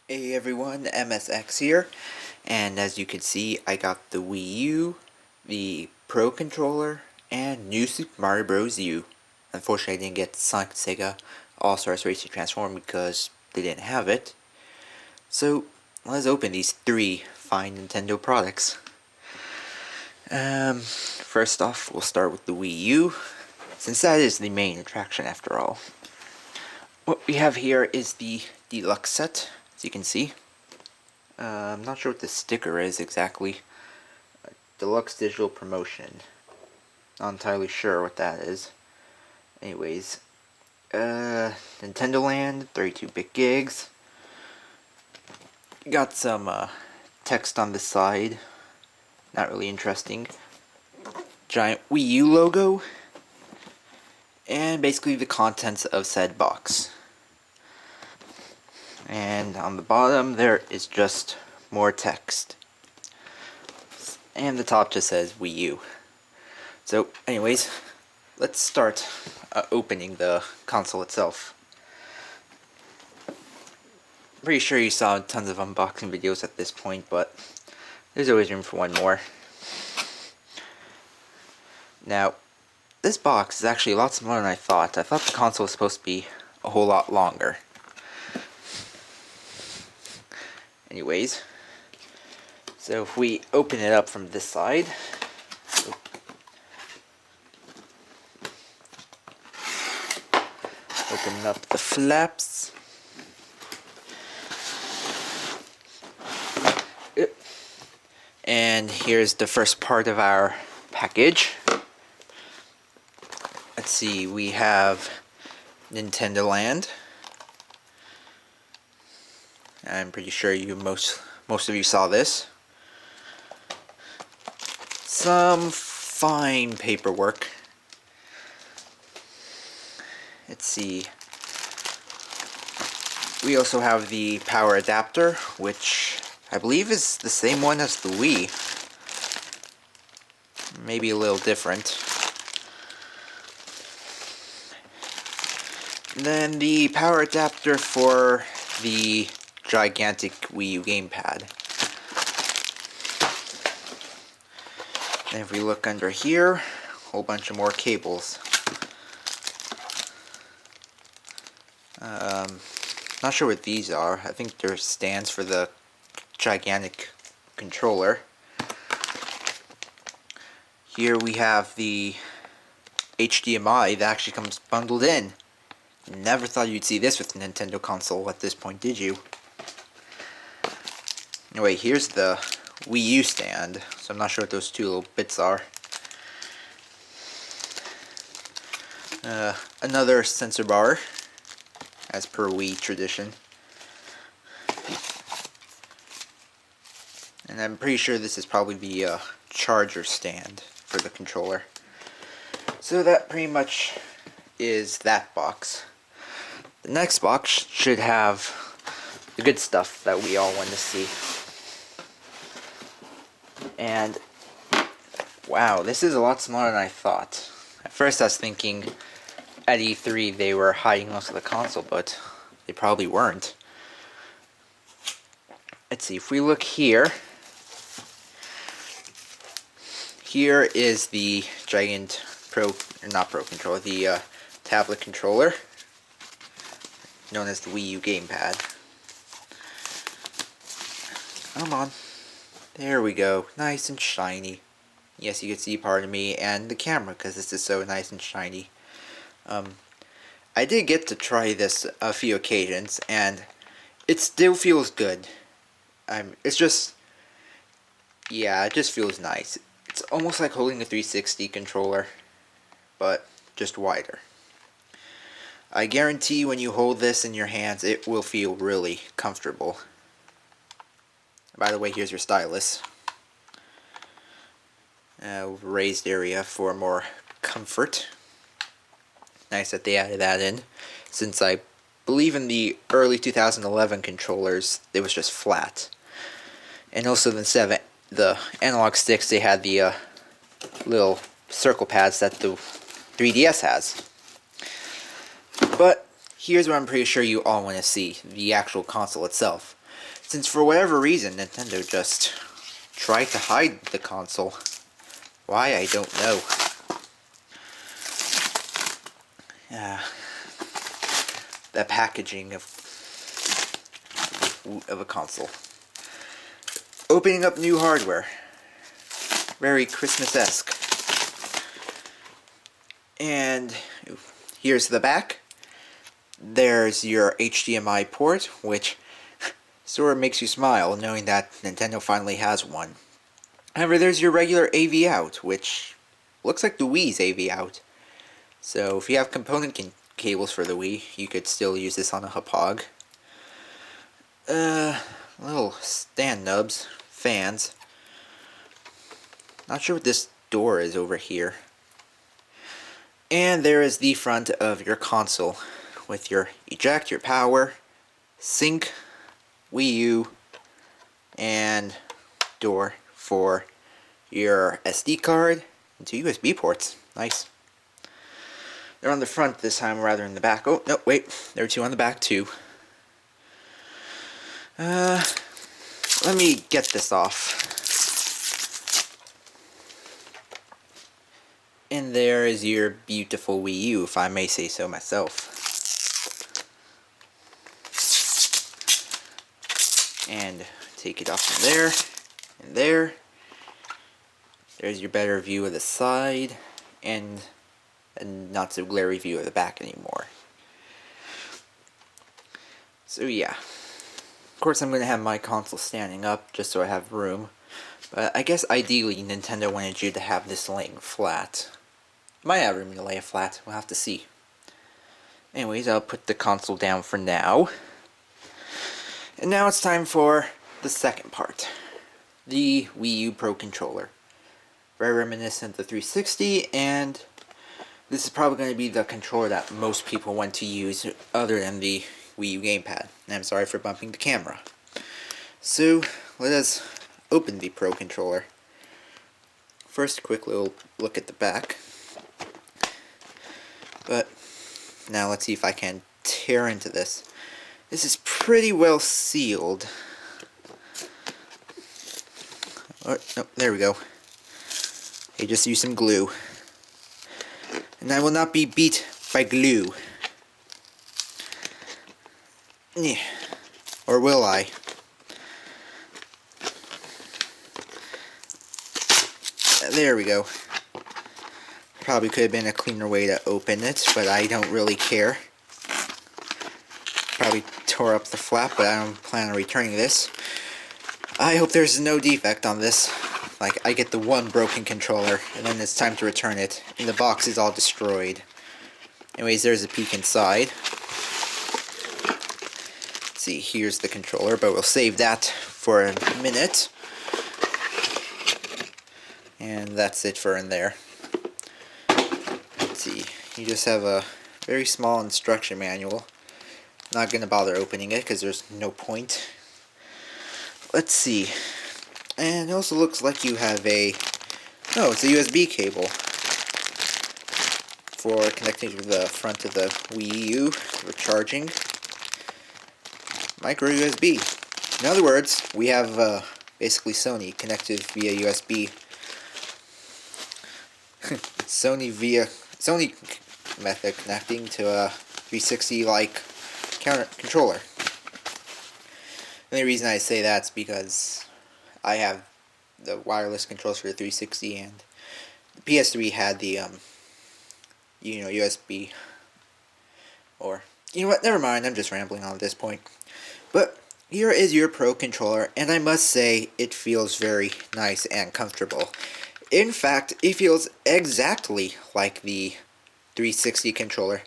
Hey everyone, MSX here, and as you can see, I got the Wii U, the Pro Controller, and New Super Mario Bros. U. Unfortunately, I didn't get Sonic and Sega All-Stars Racing Transform because they didn't have it. So, let's open these three fine Nintendo products. First off, we'll start with the Wii U, since that is the main attraction after all. What we have here is the deluxe set, as you can see. I'm not sure what the sticker is exactly. Deluxe Digital Promotion. Not entirely sure what that is. Anyways, Nintendo Land, 32-bit gigs. Got some text on the side. Not really interesting. Giant Wii U logo. And basically the contents of said box. And on the bottom there is just more text. And the top just says Wii U. So anyways, let's start opening the console itself. I'm pretty sure you saw tons of unboxing videos at this point, but there's always room for one more. Now, this box is actually a lot smaller than I thought. I thought the console was supposed to be a whole lot longer. Anyways, so if we open it up from this side, open up the flaps, and here's the first part of our package. Let's see, we have Nintendo Land. I'm pretty sure most of you saw this. Some fine paperwork. Let's see. We also have the power adapter, which I believe is the same one as the Wii. Maybe a little different. Then the power adapter for the gigantic Wii U gamepad. And if we look under here, a whole bunch of more cables. Not sure what these are. I think they're stands for the gigantic controller. Here we have the HDMI that actually comes bundled in. Never thought you'd see this with a Nintendo console at this point, did you? Anyway, here's the Wii U stand, so I'm not sure what those two little bits are. Another sensor bar, as per Wii tradition. And I'm pretty sure this is probably the charger stand for the controller. So that pretty much is that box. The next box should have the good stuff that we all want to see. And wow, this is a lot smaller than I thought. At first I was thinking at E3 they were hiding most of the console, but they probably weren't. Let's see, if we look here, here is the giant controller, the tablet controller, known as the Wii U gamepad. Come on. There we go. Nice and shiny. Yes, you can see part of me and the camera because this is so nice and shiny. I did get to try this a few occasions and it still feels good. It's just, yeah, it just feels nice. It's almost like holding a 360 controller, but just wider. I guarantee when you hold this in your hands, it will feel really comfortable. By the way, here's your stylus. Raised area for more comfort. Nice that they added that in, since I believe in the early 2011 controllers, it was just flat. And also instead of the analog sticks, they had the little circle pads that the 3DS has. But here's what I'm pretty sure you all want to see, the actual console itself. since for whatever reason Nintendo just tried to hide the console. Why, I don't know. The packaging of a console. Opening up new hardware. Very Christmas-esque. And here's the back. There's your HDMI port, which sort of makes you smile knowing that Nintendo finally has one. However, there's your regular AV out, which looks like the Wii's AV out. So if you have component cables for the Wii, you could still use this on a Hapog. Little stand nubs, fans. Not sure what this door is over here. And there is the front of your console with your eject, your power, sync, Wii U, and door for your SD card and 2 USB ports. Nice. They're on the front this time rather than the back. Oh, no, wait. There are 2 on the back too. Let me get this off. And there is your beautiful Wii U, if I may say so myself. And take it off from there, and there. There's your better view of the side, and a not so glary view of the back anymore. So yeah. Of course I'm going to have my console standing up, just so I have room. But I guess ideally Nintendo wanted you to have this laying flat. Might have room to lay it flat, we'll have to see. Anyways, I'll put the console down for now. And now it's time for the second part. The Wii U Pro Controller. Very reminiscent of the 360, and this is probably going to be the controller that most people want to use other than the Wii U gamepad. And I'm sorry for bumping the camera. So, let us open the Pro Controller. First, a quick little look at the back. But now let's see if I can tear into this. This is pretty well sealed. Oh, no, there we go. I just used some glue. And I will not be beat by glue. Yeah. Or will I? There we go. Probably could have been a cleaner way to open it, but I don't really care. Probably tore up the flap, but I don't plan on returning this. I hope there's no defect on this. Like, I get the one broken controller, and then it's time to return it, and the box is all destroyed. Anyways, there's a peek inside. Let's see, here's the controller, but we'll save that for a minute. And that's it for in there. Let's see, you just have a very small instruction manual. Not going to bother opening it because there's no point. Let's see. And it also looks like you have a... Oh, it's a USB cable for connecting to the front of the Wii U for charging. Micro USB. In other words, we have basically Sony connected via USB. Sony method connecting to a 360-like controller. The only reason I say that's because I have the wireless controls for the 360, and the PS3 had the USB. Or you know what? Never mind. I'm just rambling on at this point. But here is your Pro Controller, and I must say it feels very nice and comfortable. In fact, it feels exactly like the 360 controller,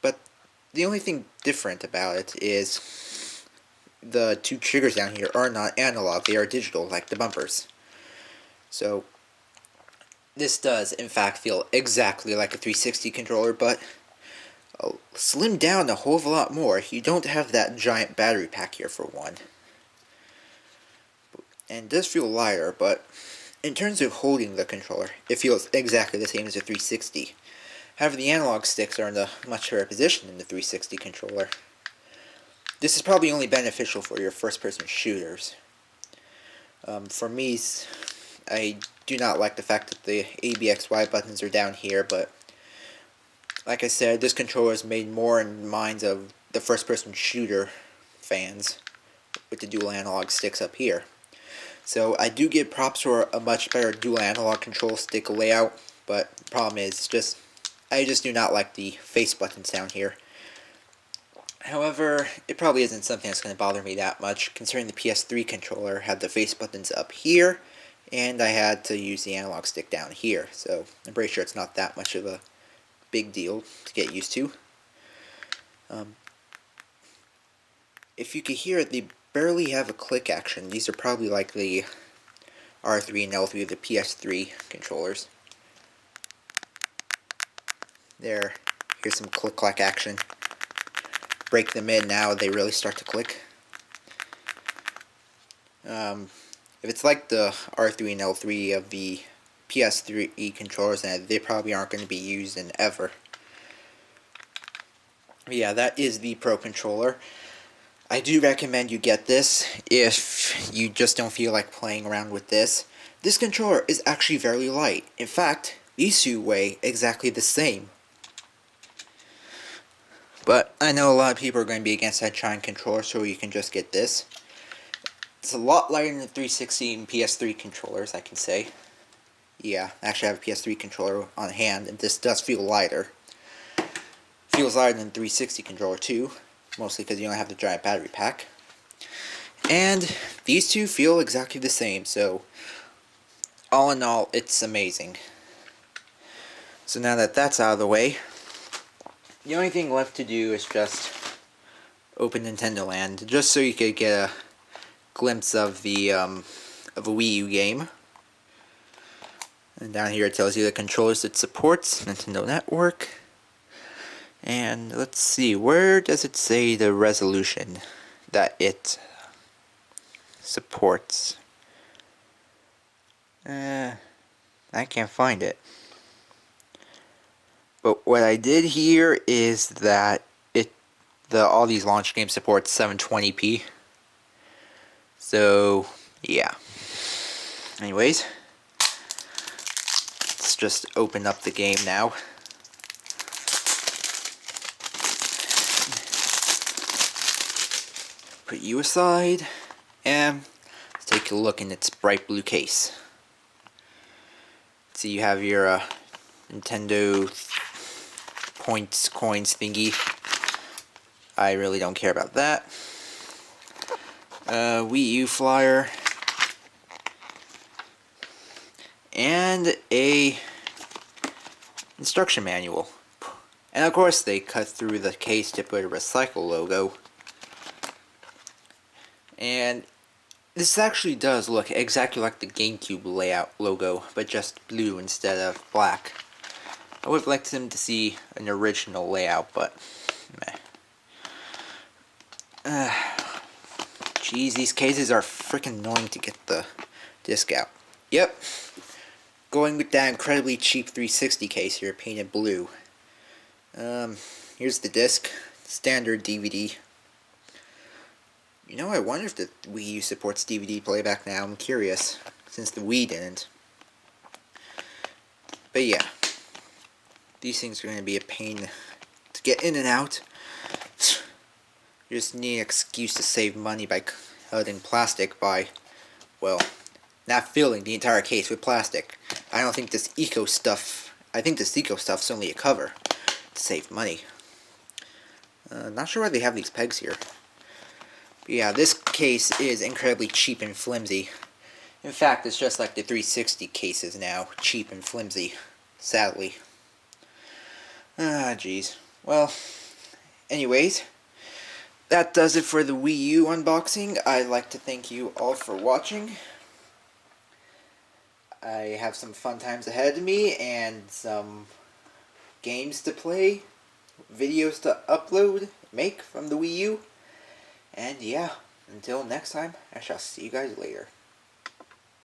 but the only thing different about it is the 2 triggers down here are not analog, they are digital, like the bumpers. So, this does, in fact, feel exactly like a 360 controller, but slimmed down a whole lot more. You don't have that giant battery pack here, for one. And it does feel lighter, but in terms of holding the controller, it feels exactly the same as a 360. However, the analog sticks are in a much better position than the 360 controller. this is probably only beneficial for your first-person shooters. For me, I do not like the fact that the ABXY buttons are down here, but like I said, this controller is made more in minds of the first-person shooter fans with the dual analog sticks up here. So I do give props for a much better dual analog control stick layout, but the problem is I just do not like the face buttons down here. However, it probably isn't something that's going to bother me that much, considering the PS3 controller had the face buttons up here, and I had to use the analog stick down here, so I'm pretty sure it's not that much of a big deal to get used to. If you could hear it, they barely have a click action. These are probably like the R3 and L3 of the PS3 controllers. There, here's some click-clack action. Break them in now, they really start to click. If it's like the R3 and L3 of the PS3 controllers, then they probably aren't going to be used in ever. But yeah, that is the Pro controller. I do recommend you get this if you just don't feel like playing around with this. This controller is actually very light. In fact, these two weigh exactly the same. But I know a lot of people are going to be against that giant controller, so you can just get this. It's a lot lighter than the 360 and PS3 controllers, I can say. Yeah, actually I have a PS3 controller on hand, and this does feel lighter. Feels lighter than the 360 controller too, mostly because you don't have the giant battery pack. And these two feel exactly the same, so all in all, it's amazing. So now that that's out of the way, the only thing left to do is just open Nintendo Land, just so you could get a glimpse of the of a Wii U game. And down here it tells you the controllers it supports, Nintendo Network. And let's see, where does it say the resolution that it supports? I can't find it. But what I did hear is that all these launch games support 720p. So, yeah. Anyways, let's just open up the game now. Put you aside, and let's take a look in its bright blue case. So you have your Nintendo points, coins thingy. I really don't care about that. Wii U flyer. And a instruction manual. And of course they cut through the case to put a recycle logo. And this actually does look exactly like the GameCube layout logo, but just blue instead of black. I would have liked them to see an original layout, but meh. Jeez, these cases are freaking annoying to get the disc out. Yep, going with that incredibly cheap 360 case here, painted blue. Here's the disc, standard DVD. You know, I wonder if the Wii U supports DVD playback now. I'm curious, since the Wii didn't. But yeah, these things are going to be a pain to get in and out. You just need an excuse to save money by cutting plastic by, well, not filling the entire case with plastic. I don't think this eco stuff, I think this eco stuff's only a cover to save money. Not sure why they have these pegs here. Yeah, this case is incredibly cheap and flimsy. In fact, it's just like the 360 cases now, cheap and flimsy, sadly. Jeez. Well, anyways, that does it for the Wii U unboxing. I'd like to thank you all for watching. I have some fun times ahead of me, and some games to play, videos to upload, make from the Wii U. And yeah, until next time, I shall see you guys later.